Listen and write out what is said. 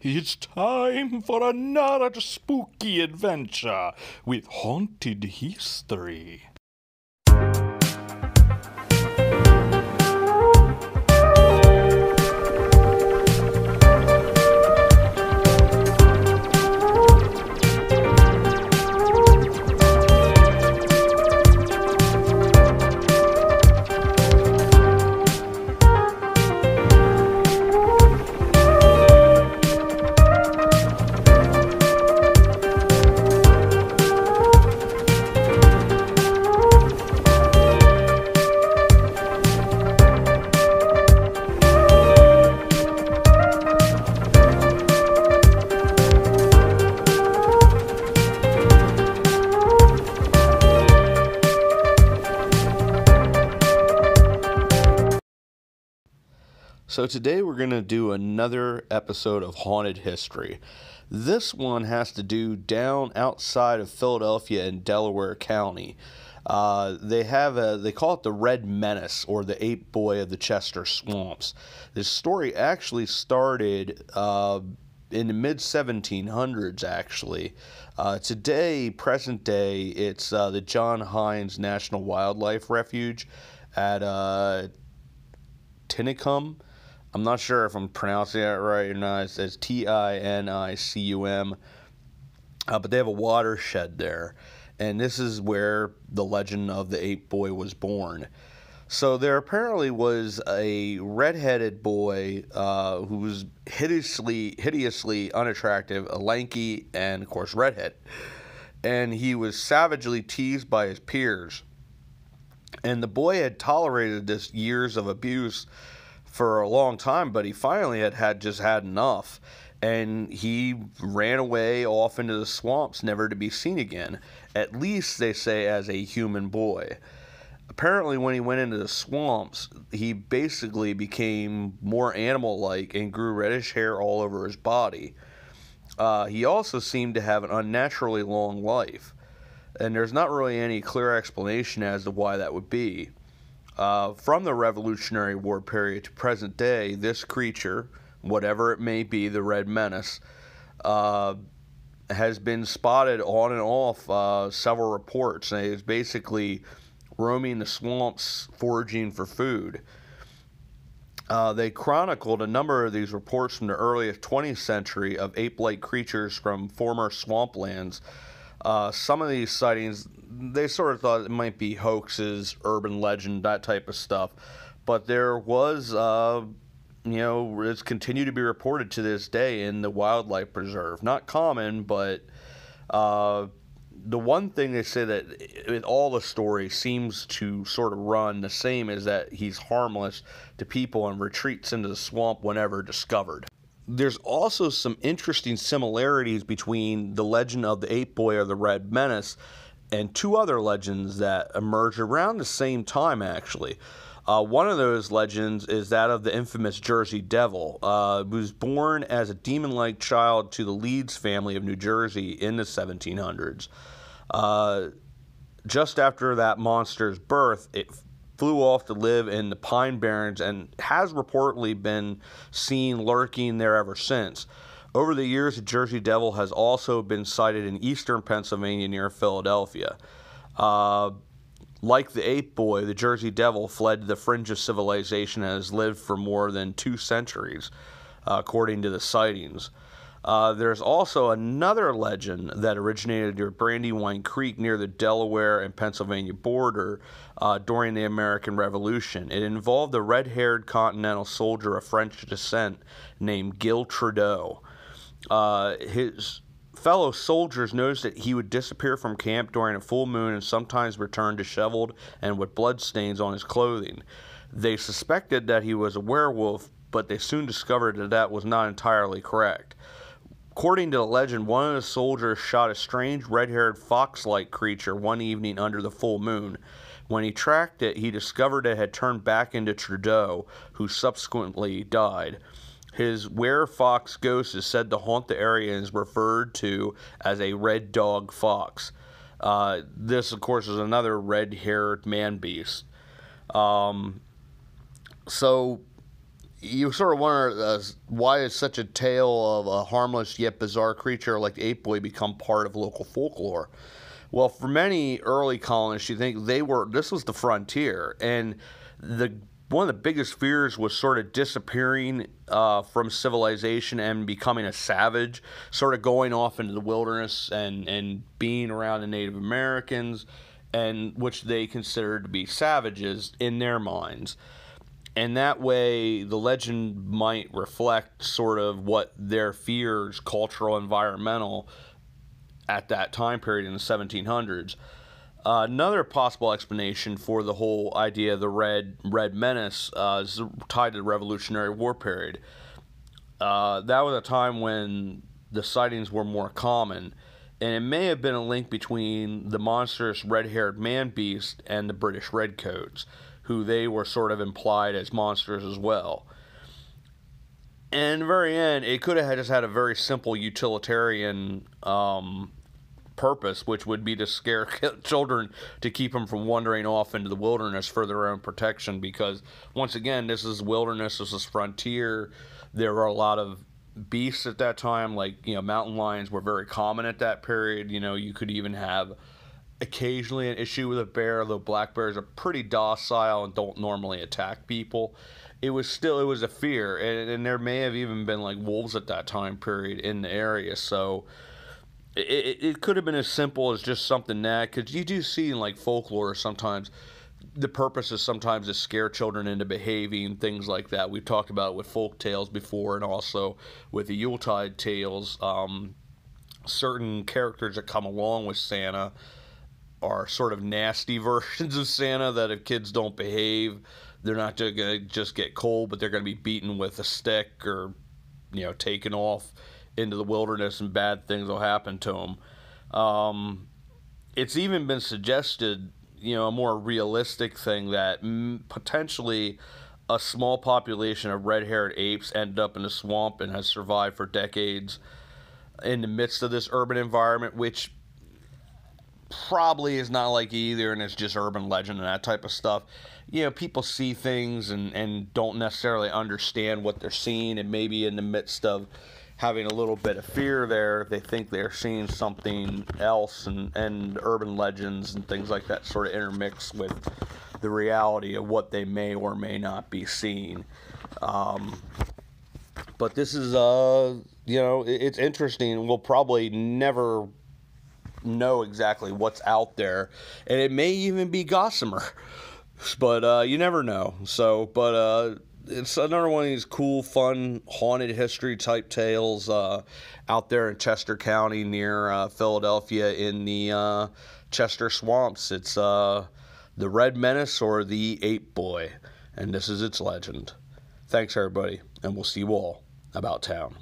It's time for another spooky adventure with haunted history. So today we're going to do another episode of Haunted History. This one has to do down outside of Philadelphia in Delaware County. They call it the Red Menace, or the Ape Boy of the Chester Swamps. This story actually started in the mid-1700s, actually. Today, present day, it's the John Hines National Wildlife Refuge at Tinicum. I'm not sure if I'm pronouncing that right or not. It says Tinicum. But they have a watershed there. And this is where the legend of the Ape Boy was born. So there apparently was a red-headed boy who was hideously unattractive, lanky, and, of course, redhead. And he was savagely teased by his peers. And the boy had tolerated this years of abuse for a long time, but he finally had enough, and he ran away off into the swamps, never to be seen again, at least they say as a human boy. Apparently when he went into the swamps, he basically became more animal-like and grew reddish hair all over his body. He also seemed to have an unnaturally long life, and there's not really any clear explanation as to why that would be. From the Revolutionary War period to present day, this creature, whatever it may be, the Red Menace, has been spotted on and off several reports. And it is basically roaming the swamps, foraging for food. They chronicled a number of these reports from the earliest 20th century of ape-like creatures from former swamplands. Some of these sightings, they sort of thought it might be hoaxes, urban legend, that type of stuff. But there was, it's continued to be reported to this day in the wildlife preserve. Not common, but the one thing they say that in all the stories seems to sort of run the same is that he's harmless to people and retreats into the swamp whenever discovered. There's also some interesting similarities between the legend of the Ape Boy or the Red Menace and two other legends that emerged around the same time, actually. One of those legends is that of the infamous Jersey Devil, who was born as a demon-like child to the Leeds family of New Jersey in the 1700s. Just after that monster's birth, it flew off to live in the Pine Barrens and has reportedly been seen lurking there ever since. Over the years, the Jersey Devil has also been sighted in eastern Pennsylvania near Philadelphia. Like the Ape Boy, the Jersey Devil fled to the fringe of civilization and has lived for more than 2 centuries, according to the sightings. There's also another legend that originated near Brandywine Creek near the Delaware and Pennsylvania border during the American Revolution. It involved a red-haired continental soldier of French descent named Gil Trudeau. His fellow soldiers noticed that he would disappear from camp during a full moon and sometimes return disheveled and with bloodstains on his clothing. They suspected that he was a werewolf, but they soon discovered that that was not entirely correct. According to the legend, one of the soldiers shot a strange red-haired fox-like creature one evening under the full moon. When he tracked it, he discovered it had turned back into Trudeau, who subsequently died. His were-fox ghost is said to haunt the area and is referred to as a red dog fox. This, of course, is another red-haired man-beast. So you sort of wonder why is such a tale of a harmless yet bizarre creature like the ape boy become part of local folklore? Well, for many early colonists, you think this was the frontier, and one of the biggest fears was sort of disappearing from civilization and becoming a savage, sort of going off into the wilderness and being around the Native Americans, and which they considered to be savages in their minds. And that way, the legend might reflect sort of what their fears, cultural, environmental, at that time period in the 1700s. Another possible explanation for the whole idea of the Red Menace is tied to the Revolutionary War period. That was a time when the sightings were more common, and it may have been a link between the monstrous red-haired man-beast and the British redcoats, who they were sort of implied as monsters as well. And in the very end, it could have just had a very simple utilitarian purpose, which would be to scare children to keep them from wandering off into the wilderness for their own protection, because once again, this is wilderness, this is frontier. There were a lot of beasts at that time, like, you know, mountain lions were very common at that period. You know, you could even have occasionally an issue with a bear, though black bears are pretty docile and don't normally attack people. It was a fear, and there may have even been like wolves at that time period in the area. So it could have been as simple as just something that, because you do see in like folklore sometimes the purpose is sometimes to scare children into behaving, things like that. We've talked about it with folk tales before, and also with the Yuletide tales. Certain characters that come along with Santa are sort of nasty versions of Santa, that if kids don't behave, they're not going to just get cold, but they're going to be beaten with a stick or, you know, taken off into the wilderness, and bad things will happen to them. It's even been suggested, you know, a more realistic thing, that potentially a small population of red-haired apes ended up in the swamp and has survived for decades in the midst of this urban environment, which probably is not like either, and it's just urban legend and that type of stuff. You know, people see things and don't necessarily understand what they're seeing, and maybe in the midst of having a little bit of fear there, they think they're seeing something else, and urban legends and things like that sort of intermix with the reality of what they may or may not be seeing. But this is, you know, it's interesting. We'll probably never know exactly what's out there, and it may even be gossamer, but you never know. So, but it's another one of these cool, fun, haunted history type tales out there in Chester County near Philadelphia in the Chester swamps. It's the Red Menace, or the Ape Boy, and this is its legend. Thanks, everybody, and we'll see you all about town.